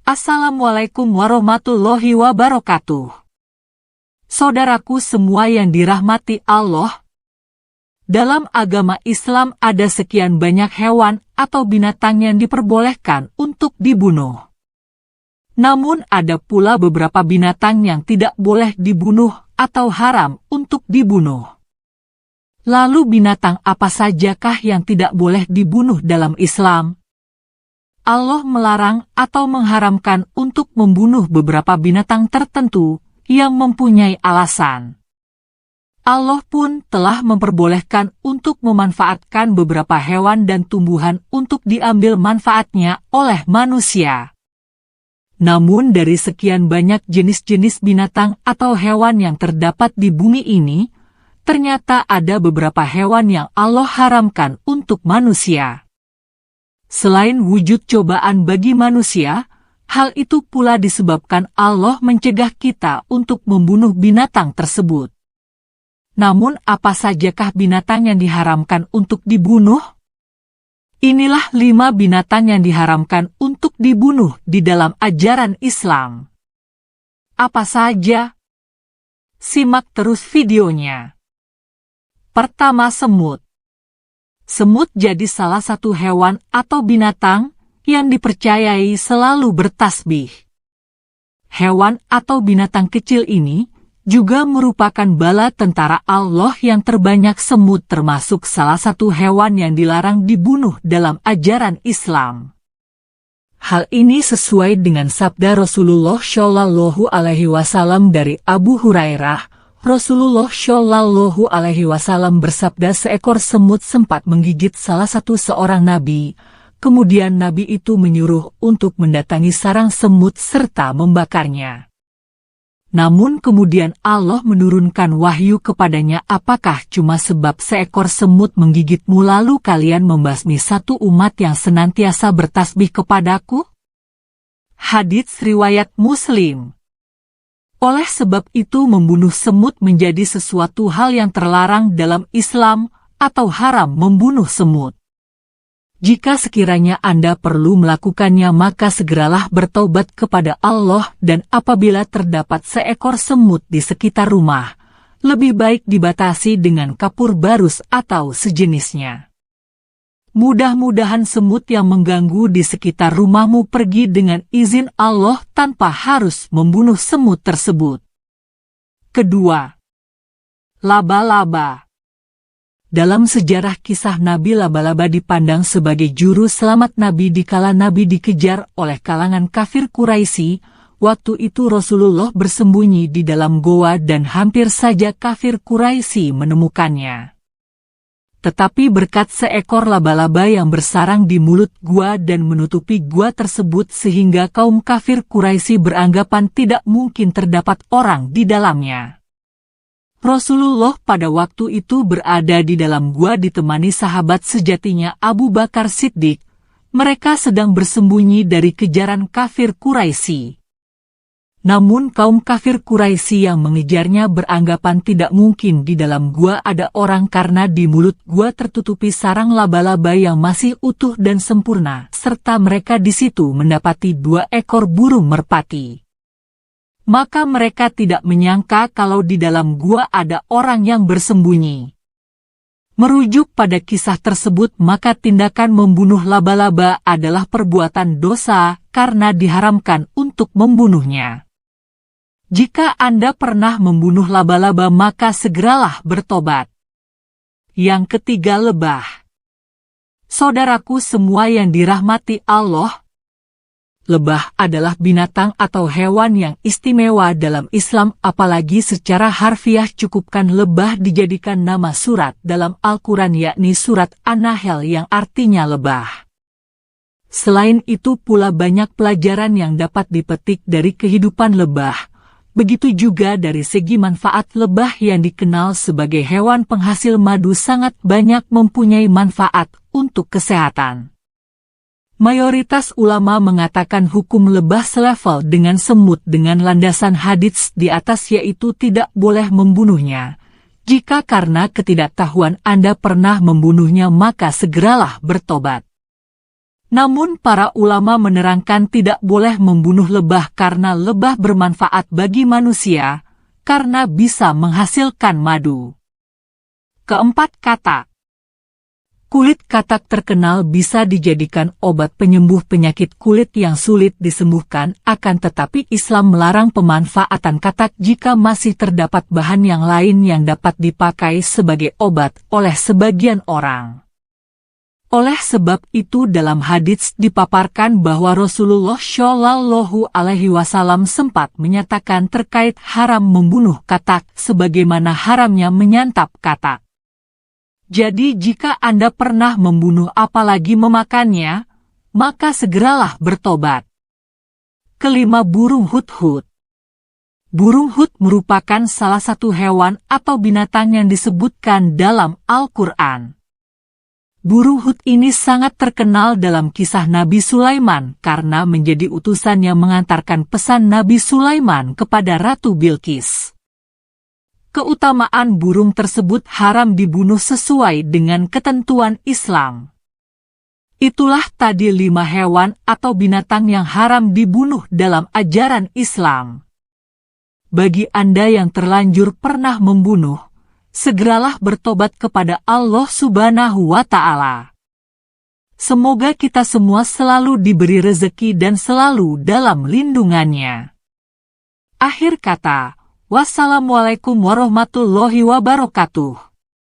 Assalamualaikum warahmatullahi wabarakatuh. Saudaraku semua yang dirahmati Allah, dalam agama Islam ada sekian banyak hewan atau binatang yang diperbolehkan untuk dibunuh. Namun ada pula beberapa binatang yang tidak boleh dibunuh atau haram untuk dibunuh. Lalu binatang apa sajakah yang tidak boleh dibunuh dalam Islam? Allah melarang atau mengharamkan untuk membunuh beberapa binatang tertentu yang mempunyai alasan. Allah pun telah memperbolehkan untuk memanfaatkan beberapa hewan dan tumbuhan untuk diambil manfaatnya oleh manusia. Namun dari sekian banyak jenis-jenis binatang atau hewan yang terdapat di bumi ini, ternyata ada beberapa hewan yang Allah haramkan untuk manusia. Selain wujud cobaan bagi manusia, hal itu pula disebabkan Allah mencegah kita untuk membunuh binatang tersebut. Namun apa sajakah binatang yang diharamkan untuk dibunuh? Inilah 5 binatang yang diharamkan untuk dibunuh di dalam ajaran Islam. Apa saja? Simak terus videonya. Pertama, semut. Semut jadi salah satu hewan atau binatang yang dipercayai selalu bertasbih. Hewan atau binatang kecil ini juga merupakan bala tentara Allah yang terbanyak. Semut termasuk salah satu hewan yang dilarang dibunuh dalam ajaran Islam. Hal ini sesuai dengan sabda Rasulullah Shallallahu Alaihi Wasallam dari Abu Hurairah. Rasulullah Shallallahu Alaihi Wasallam bersabda, seekor semut sempat menggigit salah satu seorang nabi. Kemudian nabi itu menyuruh untuk mendatangi sarang semut serta membakarnya. Namun kemudian Allah menurunkan wahyu kepadanya, apakah cuma sebab seekor semut menggigitmu lalu kalian membasmi satu umat yang senantiasa bertasbih kepadaku? Hadits riwayat Muslim. Oleh sebab itu membunuh semut menjadi sesuatu hal yang terlarang dalam Islam atau haram membunuh semut. Jika sekiranya Anda perlu melakukannya maka segeralah bertaubat kepada Allah, dan apabila terdapat seekor semut di sekitar rumah, lebih baik dibatasi dengan kapur barus atau sejenisnya. Mudah-mudahan semut yang mengganggu di sekitar rumahmu pergi dengan izin Allah tanpa harus membunuh semut tersebut. Kedua, laba-laba. Dalam sejarah kisah Nabi, laba-laba dipandang sebagai juru selamat Nabi dikala Nabi dikejar oleh kalangan kafir Quraisy. Waktu itu Rasulullah bersembunyi di dalam goa dan hampir saja kafir Quraisy menemukannya. Tetapi berkat seekor laba-laba yang bersarang di mulut gua dan menutupi gua tersebut sehingga kaum kafir Quraisy beranggapan tidak mungkin terdapat orang di dalamnya. Rasulullah pada waktu itu berada di dalam gua ditemani sahabat sejatinya Abu Bakar Siddiq. Mereka sedang bersembunyi dari kejaran kafir Quraisy. Namun kaum kafir Quraisy yang mengejarnya beranggapan tidak mungkin di dalam gua ada orang karena di mulut gua tertutupi sarang laba-laba yang masih utuh dan sempurna, serta mereka di situ mendapati 2 ekor burung merpati. Maka mereka tidak menyangka kalau di dalam gua ada orang yang bersembunyi. Merujuk pada kisah tersebut, maka tindakan membunuh laba-laba adalah perbuatan dosa karena diharamkan untuk membunuhnya. Jika Anda pernah membunuh laba-laba maka segeralah bertobat. Yang ketiga, lebah. Saudaraku semua yang dirahmati Allah, lebah adalah binatang atau hewan yang istimewa dalam Islam, apalagi secara harfiah cukupkan lebah dijadikan nama surat dalam Al-Quran, yakni surat An-Nahl yang artinya lebah. Selain itu pula banyak pelajaran yang dapat dipetik dari kehidupan lebah. Begitu juga dari segi manfaat, lebah yang dikenal sebagai hewan penghasil madu sangat banyak mempunyai manfaat untuk kesehatan. Mayoritas ulama mengatakan hukum lebah selevel dengan semut dengan landasan hadits di atas, yaitu tidak boleh membunuhnya. Jika karena ketidaktahuan Anda pernah membunuhnya maka segeralah bertobat. Namun para ulama menerangkan tidak boleh membunuh lebah karena lebah bermanfaat bagi manusia, karena bisa menghasilkan madu. Keempat, katak. Kulit katak terkenal bisa dijadikan obat penyembuh penyakit kulit yang sulit disembuhkan, akan tetapi Islam melarang pemanfaatan katak jika masih terdapat bahan yang lain yang dapat dipakai sebagai obat oleh sebagian orang. Oleh sebab itu dalam hadits dipaparkan bahwa Rasulullah Shallallahu Alaihi Wasallam sempat menyatakan terkait haram membunuh katak sebagaimana haramnya menyantap katak. Jadi jika Anda pernah membunuh apalagi memakannya, maka segeralah bertobat. Kelima, burung hudhud. Burung hud merupakan salah satu hewan atau binatang yang disebutkan dalam Al-Quran. Burung hud ini sangat terkenal dalam kisah Nabi Sulaiman karena menjadi utusan yang mengantarkan pesan Nabi Sulaiman kepada Ratu Bilqis. Keutamaan burung tersebut haram dibunuh sesuai dengan ketentuan Islam. Itulah tadi 5 hewan atau binatang yang haram dibunuh dalam ajaran Islam. Bagi Anda yang terlanjur pernah membunuh, segeralah bertobat kepada Allah Subhanahu wa Ta'ala. Semoga kita semua selalu diberi rezeki dan selalu dalam lindungannya. Akhir kata. Wassalamualaikum warahmatullahi wabarakatuh.